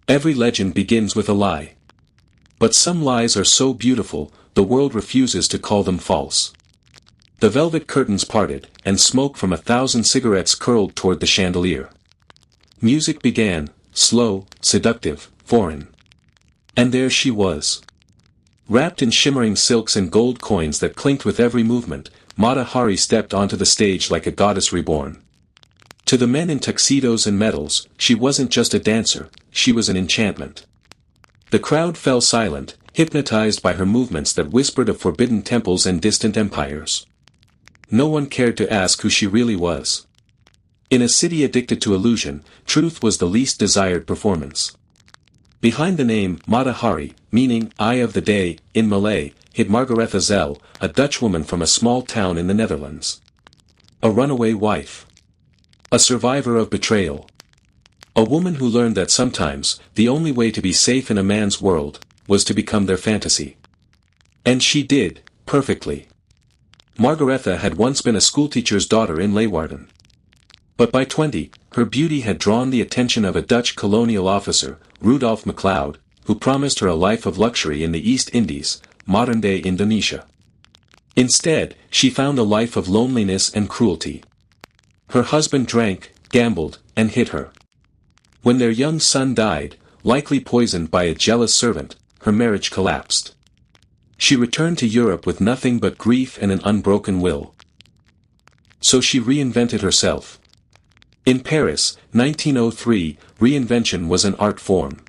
Every legend begins with a lie. But some lies are so beautiful, the world refuses to call them false. The velvet curtains parted, and smoke from 1,000 cigarettes curled toward the chandelier. Music began, slow, seductive, foreign. And there she was. Wrapped in shimmering silks and gold coins that clinked with every movement, Mata Hari stepped onto the stage like a goddess reborn. To the men in tuxedos and medals, she wasn't just a dancer, she was an enchantment. The crowd fell silent, hypnotized by her movements that whispered of forbidden temples and distant empires. No one cared to ask who she really was. In a city addicted to illusion, truth was the least desired performance. Behind the name Mata Hari, meaning Eye of the Day, in Malay, hid Margaretha Zell, a Dutch woman from a small town in the Netherlands. A runaway wife. A survivor of betrayal. A woman who learned that sometimes, the only way to be safe in a man's world, was to become their fantasy. And she did, perfectly. Margaretha had once been a schoolteacher's daughter in Leeuwarden. But by 20, her beauty had drawn the attention of a Dutch colonial officer, Rudolf MacLeod, who promised her a life of luxury in the East Indies, modern-day Indonesia. Instead, she found a life of loneliness and cruelty. Her husband drank, gambled, and hit her. When their young son died, likely poisoned by a jealous servant, her marriage collapsed. She returned to Europe with nothing but grief and an unbroken will. So she reinvented herself. In Paris, 1903, reinvention was an art form.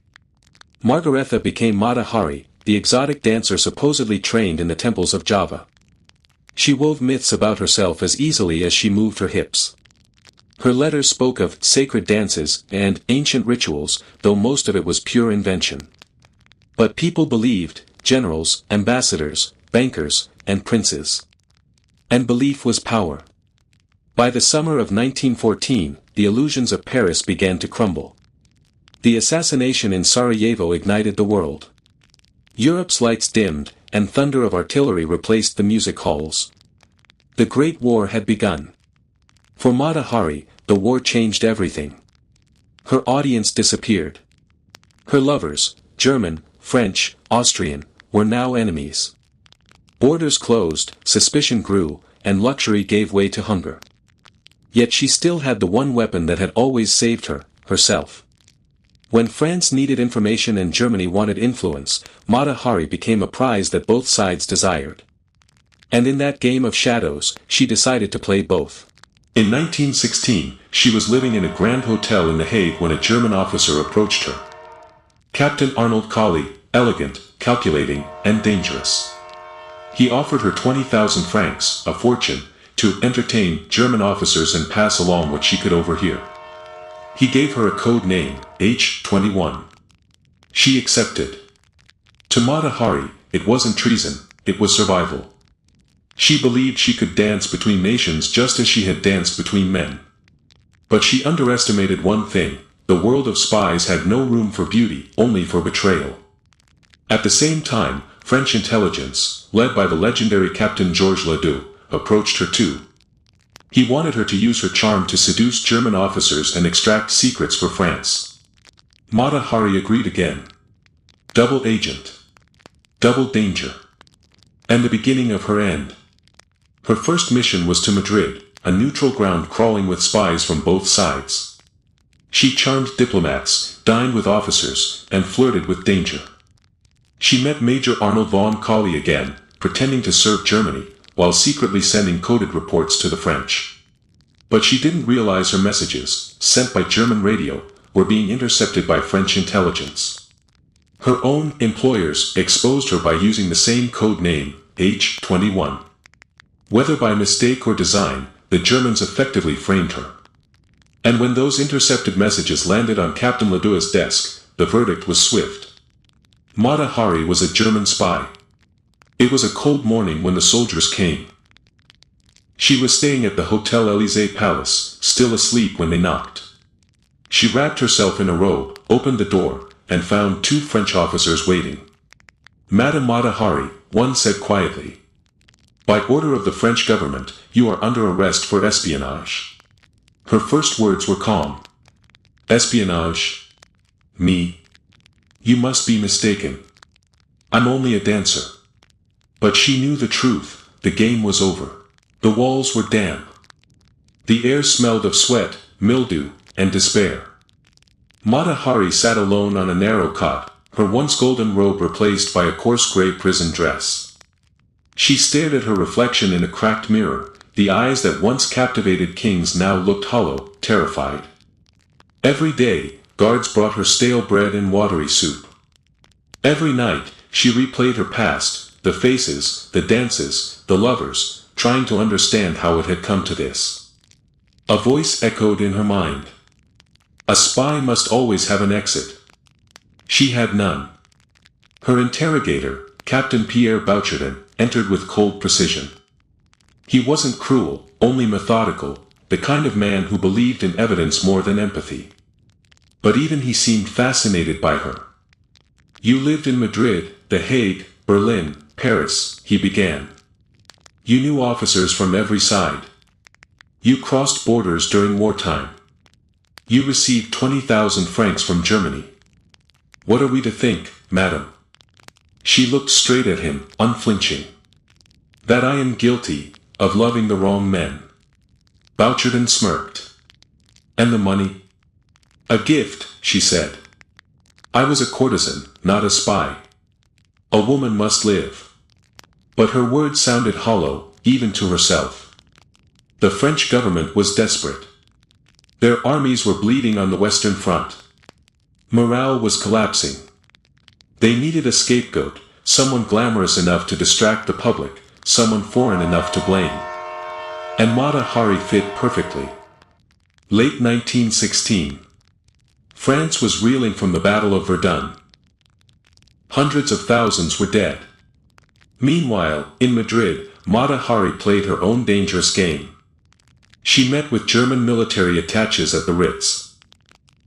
Margaretha became Mata Hari, the exotic dancer supposedly trained in the temples of Java. She wove myths about herself as easily as she moved her hips. Her letters spoke of sacred dances and ancient rituals, though most of it was pure invention. But people believed, generals, ambassadors, bankers, and princes. And belief was power. By the summer of 1914, the illusions of Paris began to crumble. The assassination in Sarajevo ignited the world. Europe's lights dimmed, and thunder of artillery replaced the music halls. The Great War had begun. For Mata Hari, the war changed everything. Her audience disappeared. Her lovers, German, French, Austrian, were now enemies. Borders closed, suspicion grew, and luxury gave way to hunger. Yet she still had the one weapon that had always saved her, herself. When France needed information and Germany wanted influence, Mata Hari became a prize that both sides desired. And in that game of shadows, she decided to play both. In 1916, she was living in a grand hotel in The Hague when a German officer approached her. Captain Arnold Colley, elegant, calculating, and dangerous. He offered her 20,000 francs, a fortune, to entertain German officers and pass along what she could overhear. He gave her a code name, H21. She accepted. To Mata Hari, it wasn't treason, it was survival. She believed she could dance between nations just as she had danced between men. But she underestimated one thing: the world of spies had no room for beauty, only for betrayal. At the same time, French intelligence, led by the legendary Captain Georges Ledoux, approached her too. He wanted her to use her charm to seduce German officers and extract secrets for France. Mata Hari agreed again. Double agent. Double danger. And the beginning of her end. Her first mission was to Madrid, a neutral ground crawling with spies from both sides. She charmed diplomats, dined with officers, and flirted with danger. She met Major Arnold von Colley again, pretending to serve Germany, while secretly sending coded reports to the French. But she didn't realize her messages, sent by German radio, were being intercepted by French intelligence. Her own employers exposed her by using the same code name, H21. Whether by mistake or design, the Germans effectively framed her. And when those intercepted messages landed on Captain Ledoux's desk, the verdict was swift. Mata Hari was a German spy. It was a cold morning when the soldiers came. She was staying at the Hotel Élysée Palace, still asleep when they knocked. She wrapped herself in a robe, opened the door, and found two French officers waiting. Madame Mata Hari, one said quietly. By order of the French government, you are under arrest for espionage. Her first words were calm. Espionage? Me? You must be mistaken. I'm only a dancer. But she knew the truth, the game was over. The walls were damp. The air smelled of sweat, mildew, and despair. Mata Hari sat alone on a narrow cot, her once golden robe replaced by a coarse gray prison dress. She stared at her reflection in a cracked mirror, the eyes that once captivated kings now looked hollow, terrified. Every day, guards brought her stale bread and watery soup. Every night, she replayed her past, the faces, the dances, the lovers, trying to understand how it had come to this. A voice echoed in her mind. A spy must always have an exit. She had none. Her interrogator, Captain Pierre Bouchardon, entered with cold precision. He wasn't cruel, only methodical, the kind of man who believed in evidence more than empathy. But even he seemed fascinated by her. You lived in Madrid, The Hague, Berlin, Paris, he began. You knew officers from every side. You crossed borders during wartime. You received 20,000 francs from Germany. What are we to think, madam? She looked straight at him, unflinching. That I am guilty of loving the wrong men. Bouchardon smirked. And the money? A gift, she said. I was a courtesan, not a spy. A woman must live. But her words sounded hollow, even to herself. The French government was desperate. Their armies were bleeding on the Western Front. Morale was collapsing. They needed a scapegoat, someone glamorous enough to distract the public, someone foreign enough to blame. And Mata Hari fit perfectly. Late 1916. France was reeling from the Battle of Verdun. Hundreds of thousands were dead. Meanwhile, in Madrid, Mata Hari played her own dangerous game. She met with German military attaches at the Ritz.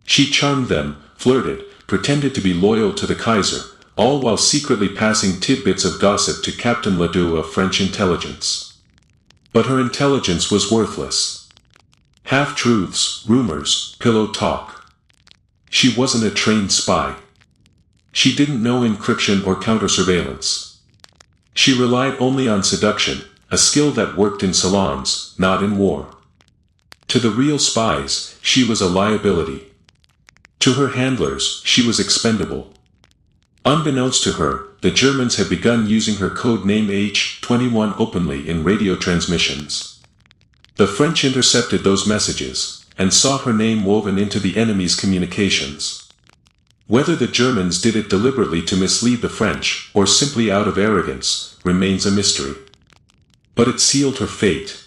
She charmed them, flirted, pretended to be loyal to the Kaiser, all while secretly passing tidbits of gossip to Captain Ledoux of French intelligence. But her intelligence was worthless. Half-truths, rumors, pillow talk. She wasn't a trained spy. She didn't know encryption or counter-surveillance. She relied only on seduction, a skill that worked in salons, not in war. To the real spies, she was a liability. To her handlers, she was expendable. Unbeknownst to her, the Germans had begun using her code name H-21 openly in radio transmissions. The French intercepted those messages, and saw her name woven into the enemy's communications. Whether the Germans did it deliberately to mislead the French, or simply out of arrogance, remains a mystery. But it sealed her fate.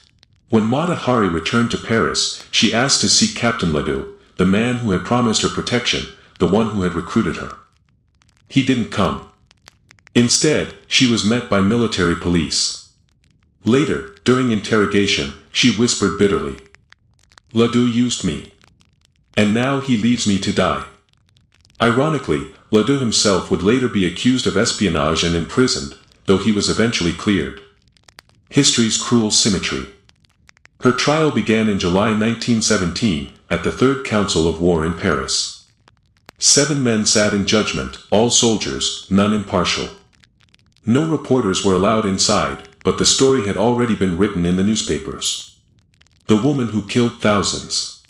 When Mata Hari returned to Paris, she asked to see Captain Ledoux, the man who had promised her protection, the one who had recruited her. He didn't come. Instead, she was met by military police. Later, during interrogation, she whispered bitterly. Ledoux used me. And now he leaves me to die. Ironically, Ledoux himself would later be accused of espionage and imprisoned, though he was eventually cleared. History's cruel symmetry. Her trial began in July 1917, at the Third Council of War in Paris. 7 men sat in judgment, all soldiers, none impartial. No reporters were allowed inside, but the story had already been written in the newspapers. The woman who killed thousands.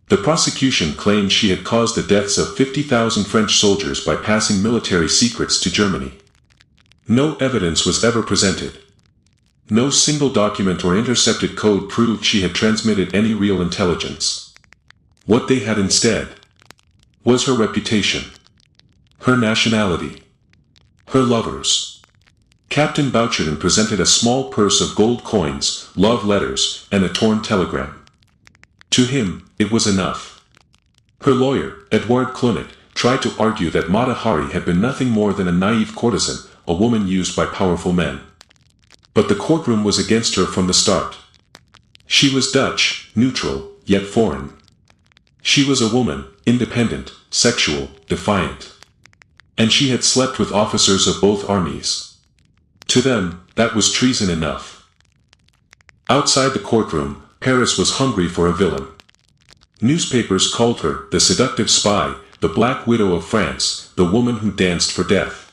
The prosecution claimed she had caused the deaths of 50,000 French soldiers by passing military secrets to Germany. No evidence was ever presented. No single document or intercepted code proved she had transmitted any real intelligence. What they had instead was her reputation, her nationality, her lovers. Captain Bouchardon presented a small purse of gold coins, love letters, and a torn telegram. To him, it was enough. Her lawyer, Edouard Clunet, tried to argue that Mata Hari had been nothing more than a naive courtesan, a woman used by powerful men. But the courtroom was against her from the start. She was Dutch, neutral, yet foreign. She was a woman, independent, sexual, defiant. And she had slept with officers of both armies. To them, that was treason enough. Outside the courtroom, Paris was hungry for a villain. Newspapers called her the seductive spy, the Black Widow of France, the woman who danced for death.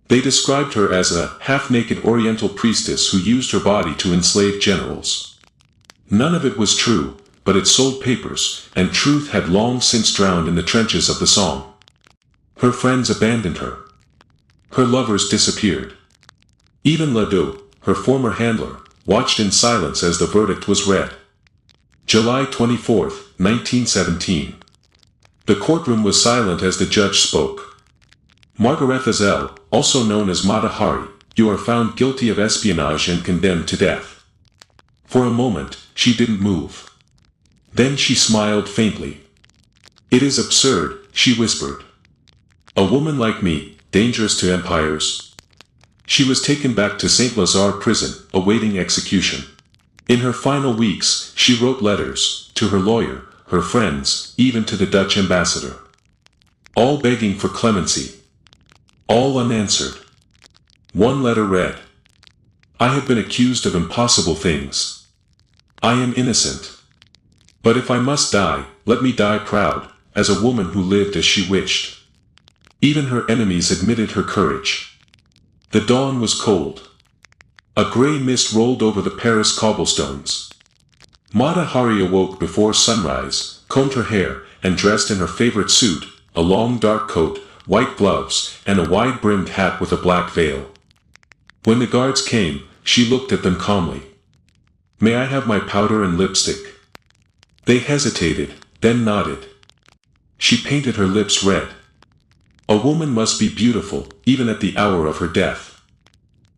They described her as a half-naked Oriental priestess who used her body to enslave generals. None of it was true, but it sold papers, and truth had long since drowned in the trenches of the song. Her friends abandoned her. Her lovers disappeared. Even Ledoux, her former handler, watched in silence as the verdict was read. July 24, 1917. The courtroom was silent as the judge spoke. Margaretha Zell, also known as Mata Hari, you are found guilty of espionage and condemned to death. For a moment, she didn't move. Then she smiled faintly. It is absurd, she whispered. A woman like me, dangerous to empires? She was taken back to St. Lazare prison, awaiting execution. In her final weeks, she wrote letters, to her lawyer, her friends, even to the Dutch ambassador. All begging for clemency. All unanswered. One letter read, I have been accused of impossible things. I am innocent. But if I must die, let me die proud, as a woman who lived as she wished. Even her enemies admitted her courage. The dawn was cold. A grey mist rolled over the Paris cobblestones. Mata Hari awoke before sunrise, combed her hair, and dressed in her favorite suit, a long dark coat, white gloves, and a wide-brimmed hat with a black veil. When the guards came, she looked at them calmly. May I have my powder and lipstick? They hesitated, then nodded. She painted her lips red. A woman must be beautiful, even at the hour of her death.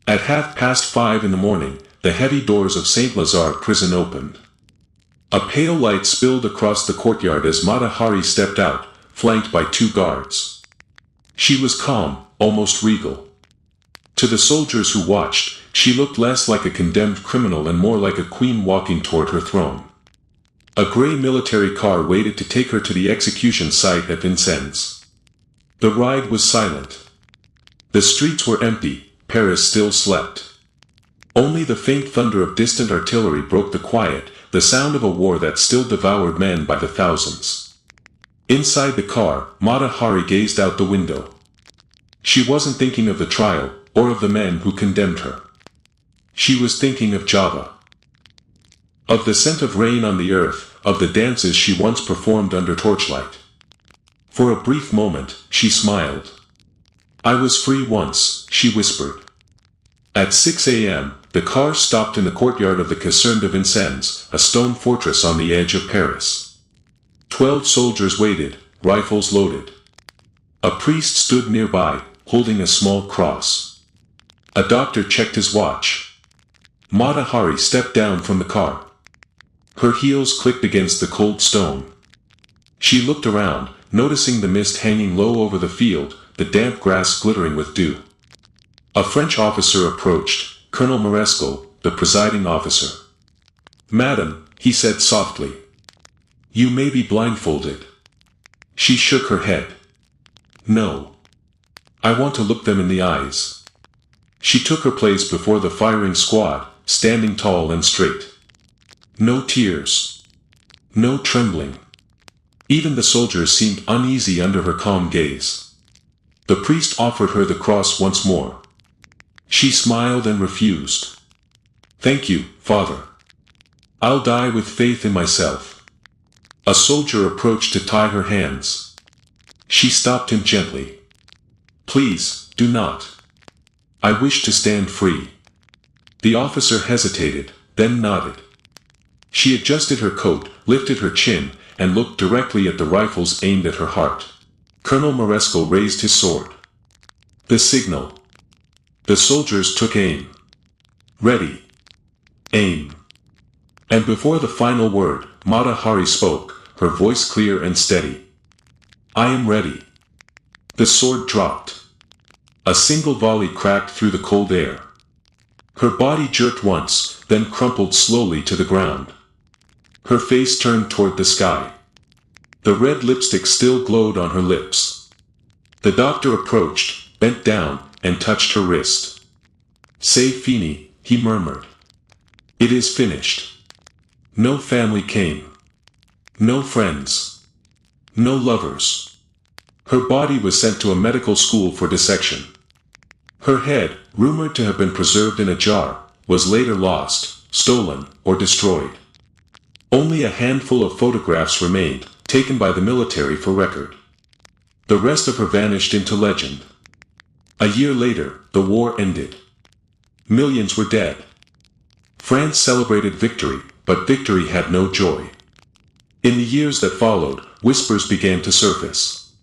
At 5:30 in the morning, the heavy doors of St. Lazare prison opened. A pale light spilled across the courtyard as Mata Hari stepped out, flanked by 2 guards. She was calm, almost regal. To the soldiers who watched, she looked less like a condemned criminal and more like a queen walking toward her throne. A grey military car waited to take her to the execution site at Vincennes. The ride was silent. The streets were empty, Paris still slept. Only the faint thunder of distant artillery broke the quiet, the sound of a war that still devoured men by the thousands. Inside the car, Mata Hari gazed out the window. She wasn't thinking of the trial, or of the men who condemned her. She was thinking of Java. Of the scent of rain on the earth, of the dances she once performed under torchlight. For a brief moment, she smiled. I was free once, she whispered. At 6 a.m., the car stopped in the courtyard of the Caserne de Vincennes, a stone fortress on the edge of Paris. 12 soldiers waited, rifles loaded. A priest stood nearby, holding a small cross. A doctor checked his watch. Mata Hari stepped down from the car. Her heels clicked against the cold stone. She looked around, noticing the mist hanging low over the field, the damp grass glittering with dew. A French officer approached, Colonel Marescal, the presiding officer. Madam, he said softly. You may be blindfolded. She shook her head. No. I want to look them in the eyes. She took her place before the firing squad, standing tall and straight. No tears. No trembling. Even the soldiers seemed uneasy under her calm gaze. The priest offered her the cross once more. She smiled and refused. Thank you, Father. I'll die with faith in myself. A soldier approached to tie her hands. She stopped him gently. Please, do not. I wish to stand free. The officer hesitated, then nodded. She adjusted her coat, lifted her chin, and looked directly at the rifles aimed at her heart. Colonel Marescal raised his sword. The signal. The soldiers took aim. Ready. Aim. And before the final word, Mata Hari spoke, her voice clear and steady. I am ready. The sword dropped. A single volley cracked through the cold air. Her body jerked once, then crumpled slowly to the ground. Her face turned toward the sky. The red lipstick still glowed on her lips. The doctor approached, bent down, and touched her wrist. C'est fini, he murmured. It is finished. No family came. No friends. No lovers. Her body was sent to a medical school for dissection. Her head, rumored to have been preserved in a jar, was later lost, stolen, or destroyed. Only a handful of photographs remained, taken by the military for record. The rest of her vanished into legend. A year later, the war ended. Millions were dead. France celebrated victory, but victory had no joy. In the years that followed, whispers began to surface.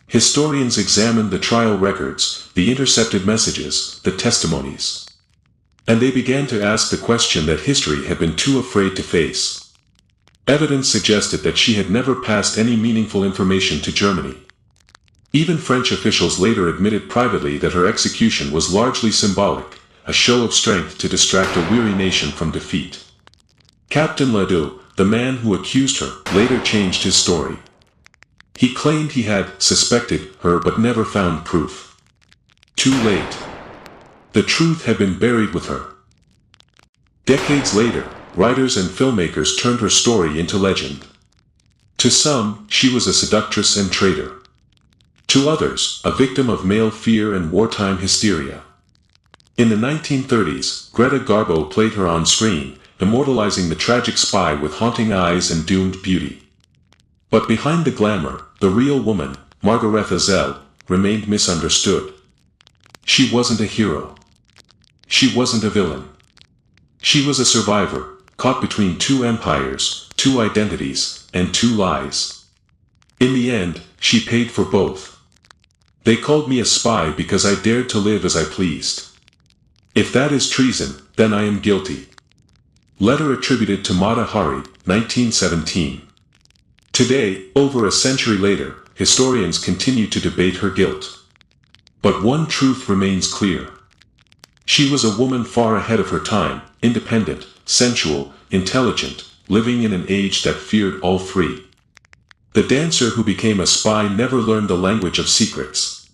Historians examined the trial records, the intercepted messages, the testimonies. And they began to ask the question that history had been too afraid to face. Evidence suggested that she had never passed any meaningful information to Germany. Even French officials later admitted privately that her execution was largely symbolic, a show of strength to distract a weary nation from defeat. Captain Ledoux, the man who accused her, later changed his story. He claimed he had suspected her but never found proof. Too late. The truth had been buried with her. Decades later, writers and filmmakers turned her story into legend. To some, she was a seductress and traitor. To others, a victim of male fear and wartime hysteria. In the 1930s, Greta Garbo played her on screen, immortalizing the tragic spy with haunting eyes and doomed beauty. But behind the glamour, the real woman, Margaretha Zell, remained misunderstood. She wasn't a hero. She wasn't a villain. She was a survivor, caught between two empires, two identities, and two lies. In the end, she paid for both. They called me a spy because I dared to live as I pleased. If that is treason, then I am guilty. Letter attributed to Mata Hari, 1917. Today, over a century later, historians continue to debate her guilt. But one truth remains clear. She was a woman far ahead of her time, independent, sensual, intelligent, living in an age that feared all three. The dancer who became a spy never learned the language of secrets.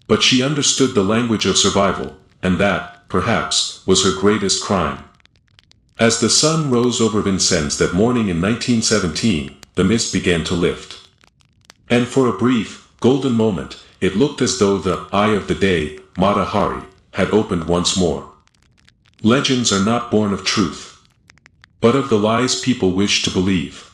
But she understood the language of survival, and that, perhaps, was her greatest crime. As the sun rose over Vincennes that morning in 1917, the mist began to lift. And for a brief, golden moment, it looked as though the eye of the day, Mata Hari, had opened once more. Legends are not born of truth, but of the lies people wish to believe.